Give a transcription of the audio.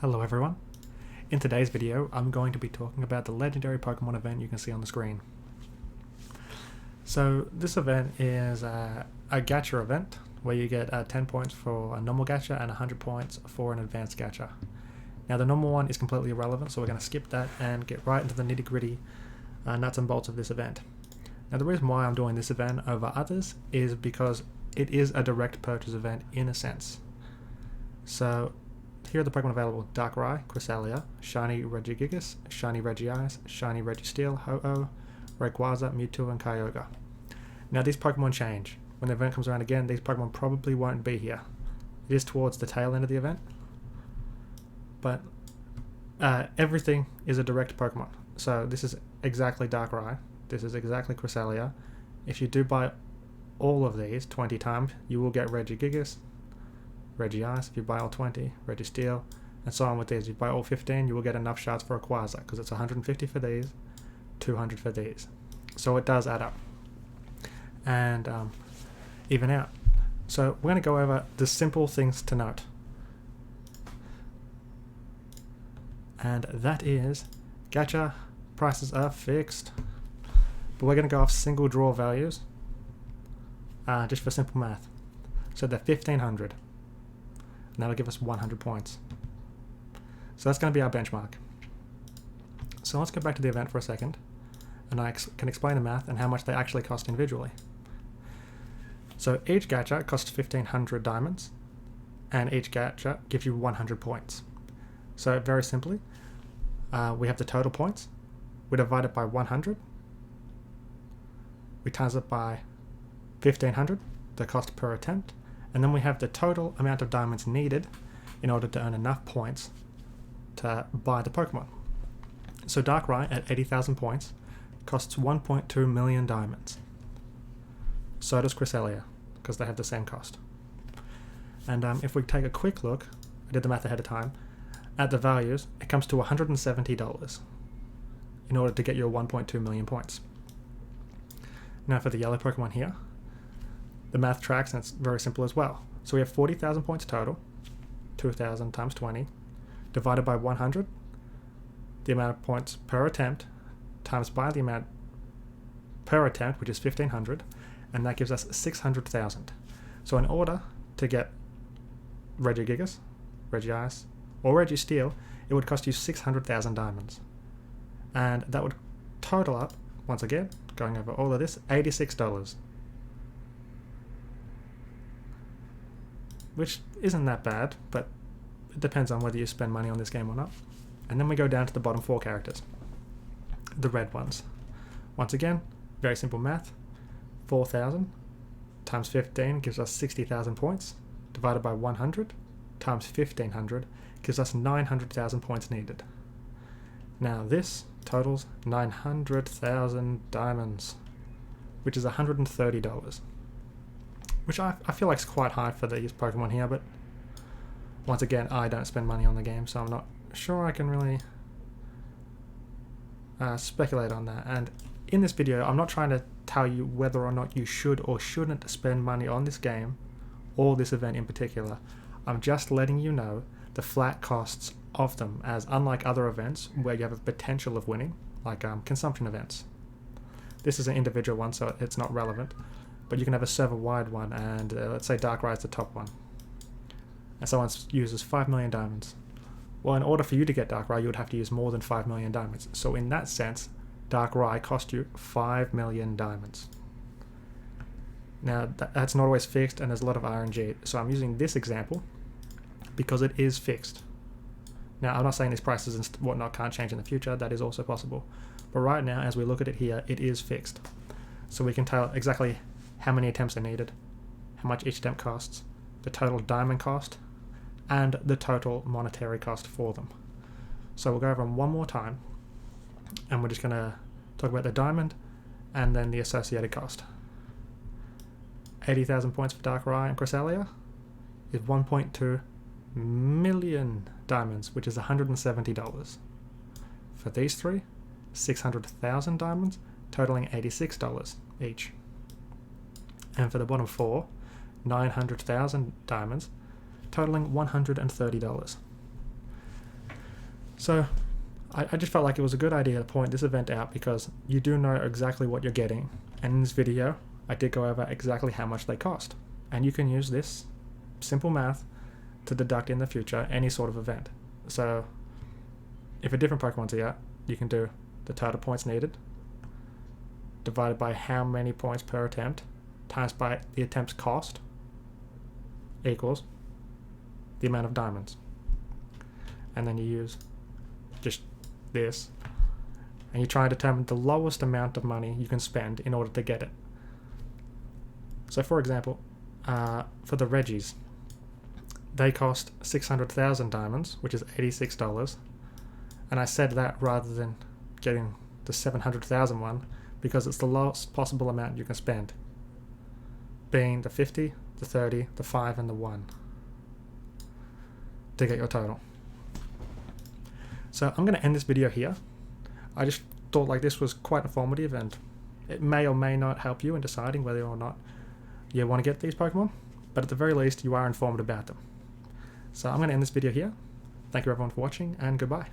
Hello everyone. In today's video, I'm going to be talking about the legendary Pokemon event you can see on the screen. So this event is a gacha event where you get 10 points for a normal gacha and 100 points for an advanced gacha. Now the normal one is completely irrelevant, so we're going to skip that and get right into the nitty gritty nuts and bolts of this event. Now the reason why I'm doing this event over others is because it is a direct purchase event in a sense. So here are the Pokemon available: Darkrai, Cresselia, Shiny Regigigas, Shiny Regice, Shiny Registeel, Ho-Oh, Rayquaza, Mewtwo, and Kyogre. Now these Pokemon change. When the event comes around again, these Pokemon probably won't be here. It is towards the tail end of the event, but everything is a direct Pokemon. So this is exactly Darkrai, this is exactly Cresselia. If you do buy all of these 20 times, you will get Regigigas, Regice. If you buy all 20, Registeel, and so on with these. If you buy all 15, you will get enough shards for a Quasar, because it's 150 for these, 200 for these. So it does add up and even out. So we're going to go over the simple things to note, and that is gacha prices are fixed, but we're going to go off single draw values just for simple math. So they're 1500. And that'll give us 100 points. So that's going to be our benchmark. So let's go back to the event for a second, and I can explain the math and how much they actually cost individually. So each gacha costs 1500 diamonds, and each gacha gives you 100 points. So very simply, we have the total points. We divide it by 100. We times it by 1500, the cost per attempt. And then we have the total amount of diamonds needed in order to earn enough points to buy the Pokemon. So Darkrai at 80,000 points costs 1.2 million diamonds. So does Cresselia, because they have the same cost. And if we take a quick look, I did the math ahead of time, at the values, it comes to $170 in order to get your 1.2 million points. Now for the yellow Pokemon here, the math tracks, and it's very simple as well. So we have 40,000 points total, 2,000 times 20, divided by 100, the amount of points per attempt, times by the amount per attempt, which is 1,500, and that gives us 600,000. So in order to get Regigigas, Regice, or Registeel, it would cost you 600,000 diamonds. And that would total up, once again, going over all of this, $86. Which isn't that bad, but it depends on whether you spend money on this game or not. And then we go down to the bottom 4 characters, the red ones. Once again, very simple math. 4,000 times 15 gives us 60,000 points, divided by 100 times 1,500 gives us 900,000 points needed. Now this totals 900,000 diamonds, which is $130. Which I feel like is quite high for these Pokemon here, but once again, I don't spend money on the game, so I'm not sure I can really speculate on that. And in this video, I'm not trying to tell you whether or not you should or shouldn't spend money on this game, or this event in particular. I'm just letting you know the flat costs of them, as unlike other events where you have a potential of winning, like consumption events. This is an individual one, so it's not relevant. But you can have a server-wide one, and let's say Darkrai is the top one, and someone uses 5 million diamonds. Well, in order for you to get Darkrai, you would have to use more than 5 million diamonds. So in that sense, Darkrai cost you 5 million diamonds. Now, that's not always fixed, and there's a lot of RNG. So I'm using this example because it is fixed. Now, I'm not saying these prices and whatnot can't change in the future. That is also possible. But right now, as we look at it here, it is fixed. So we can tell exactly how many attempts are needed, how much each attempt costs, the total diamond cost, and the total monetary cost for them. So we'll go over them one more time, and we're just going to talk about the diamond and then the associated cost. 80,000 points for Darkrai and Cresselia is 1.2 million diamonds, which is $170. For these three, 600,000 diamonds, totaling $86 each. And for the bottom 4, 900,000 diamonds, totaling $130. So I just felt like it was a good idea to point this event out because you do know exactly what you're getting. And in this video, I did go over exactly how much they cost. And you can use this simple math to deduct in the future any sort of event. So if a different Pokemon's here, you can do the total points needed divided by how many points per attempt times by the attempt's cost equals the amount of diamonds. And then you use just this and you try and determine the lowest amount of money you can spend in order to get it. So for example, for the Regis, they cost 600,000 diamonds, which is $86, and I said that rather than getting the 700,000 one because it's the lowest possible amount you can spend, being the 50, the 30, the 5 and the 1 to get your total. So I'm going to end this video here. I just thought like this was quite informative and it may or may not help you in deciding whether or not you want to get these Pokemon, but at the very least you are informed about them. So I'm going to end this video here. Thank you everyone for watching and goodbye.